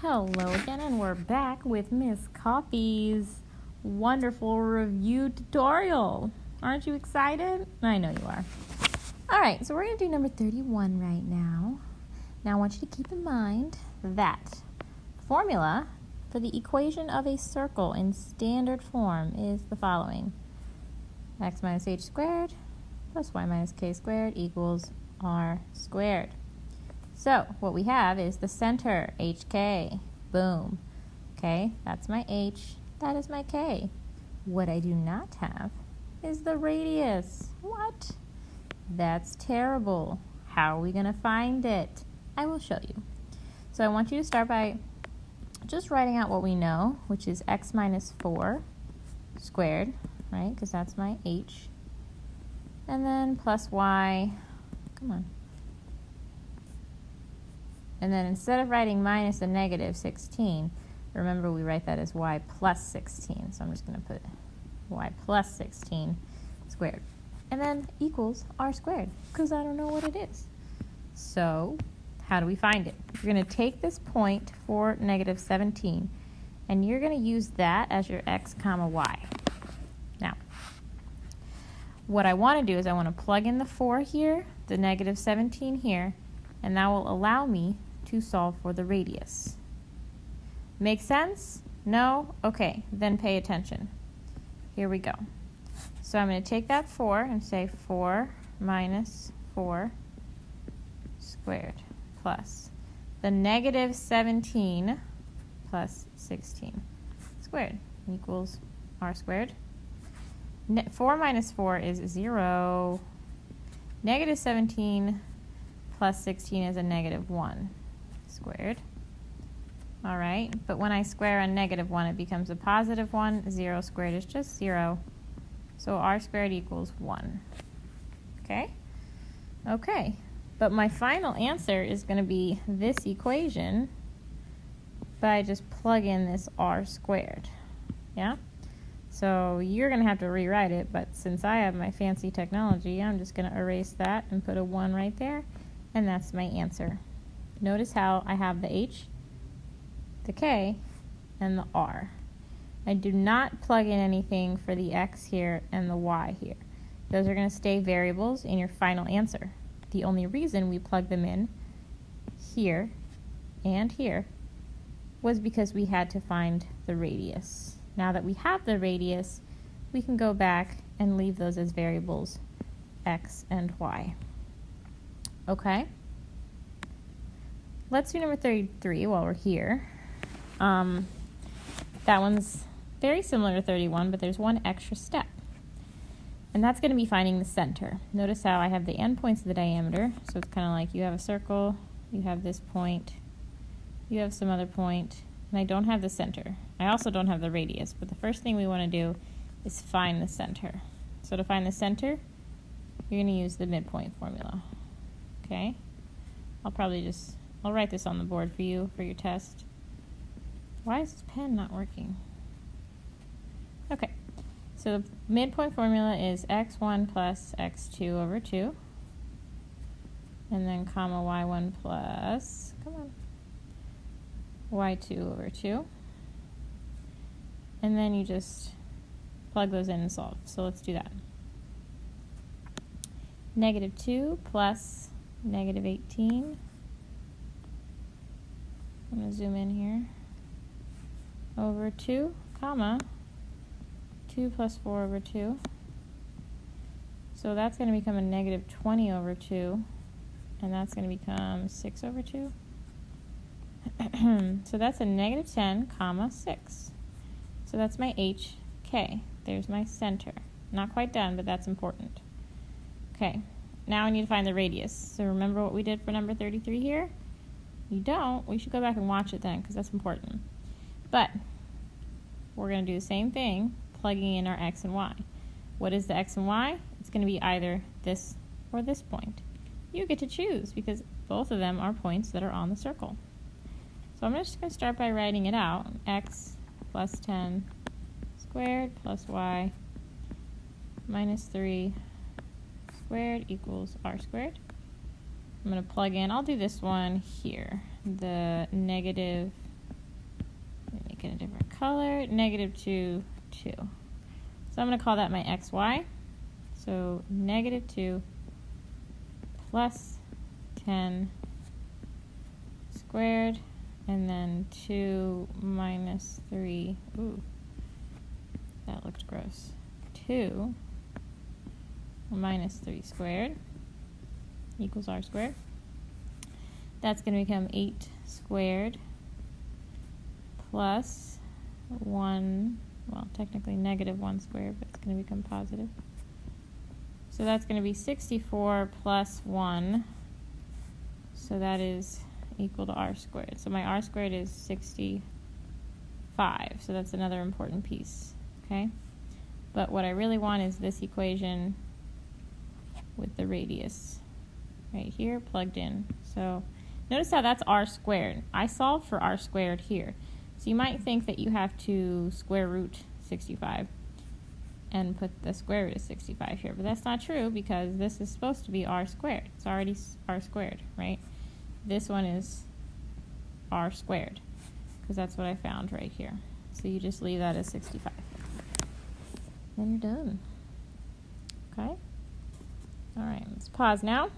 Hello again, and we're back with Miss Coffee's wonderful review tutorial. Aren't you excited? I know you are. All right, so we're going to do number 31 right now. Now I want you to keep in mind that the formula for the equation of a circle in standard form is the following. X minus h squared plus y minus k squared equals r squared. So what we have is the center, HK. Boom. Okay, that's my H. That is my K. What I do not have is the radius. What? That's terrible. How are we going to find it? I will show you. So I want you to start by just writing out what we know, which is x minus 4 squared, right? Because that's my H. And then plus y. Come on. And then instead of writing minus a negative 16, remember we write that as y plus 16. So I'm just going to put y plus 16 squared. And then equals r squared, because I don't know what it is. So how do we find it? You're going to take this point for negative 17, and you're going to use that as your x comma y. Now, what I want to do is I want to plug in the 4 here, the negative 17 here, and that will allow me to solve for the radius. Make sense? No? Okay, then pay attention. Here we go. So I'm going to take that 4 and say 4 minus 4 squared plus the negative 17 plus 16 squared equals r squared. 4 minus 4 is 0. Negative 17 plus 16 is a negative 1 squared. All right, but when I square a negative 1, it becomes a positive 1. 0 squared is just 0. So r squared equals 1. Okay? Okay, but my final answer is going to be this equation, but I just plug in this r squared. Yeah? So you're going to have to rewrite it, but since I have my fancy technology, I'm just going to erase that and put a 1 right there, and that's my answer. Notice how I have the h, the k, and the r. I do not plug in anything for the x here and the y here. Those are going to stay variables in your final answer. The only reason we plugged them in here and here was because we had to find the radius. Now that we have the radius, we can go back and leave those as variables, x and y. Okay? Let's do number 33 while we're here. That one's very similar to 31, but there's one extra step. And that's going to be finding the center. Notice how I have the endpoints of the diameter. So it's kind of like you have a circle, you have this point, you have some other point, and I don't have the center. I also don't have the radius, but the first thing we want to do is find the center. So to find the center, you're going to use the midpoint formula. Okay? I'll write this on the board for you for your test. Why is this pen not working? Okay, so the midpoint formula is x1 plus x2 over 2, and then comma y1 plus, come on, y2 over 2, and then you just plug those in and solve. So let's do that. Negative 2 plus negative 18. I'm going to zoom in here. Over 2, comma, 2 plus 4 over 2. So that's going to become a negative 20 over 2. And that's going to become 6 over 2. So that's a negative 10, comma, 6. So that's my HK. There's my center. Not quite done, but that's important. Okay, now I need to find the radius. So remember what we did for number 33 here? You don't, we should go back and watch it then, because that's important. But we're going to do the same thing, plugging in our x and y. What is the x and y? It's going to be either this or this point. You get to choose, because both of them are points that are on the circle. So I'm just going to start by writing it out. X plus 10 squared plus y minus 3 squared equals r squared. I'm going to plug in, I'll do this one here, the negative get a different color, negative 2, 2. So I'm going to call that my xy. So negative 2 plus 10 squared, and then 2 minus 3. Ooh, that looked gross. 2 minus 3 squared equals r squared. That's going to become 8 squared plus 1, well, technically negative 1 squared, but it's going to become positive. So that's going to be 64 plus 1. So that is equal to r squared. So my r squared is 65. So that's another important piece. Okay? But what I really want is this equation with the radius right here plugged in. So notice how that's r squared. I solved for r squared here. So you might think that you have to square root 65 and put the square root of 65 here, but that's not true because this is supposed to be r squared. It's already r squared, right? This one is r squared because that's what I found right here. So you just leave that as 65. Then you're done. Okay? All right, let's pause now.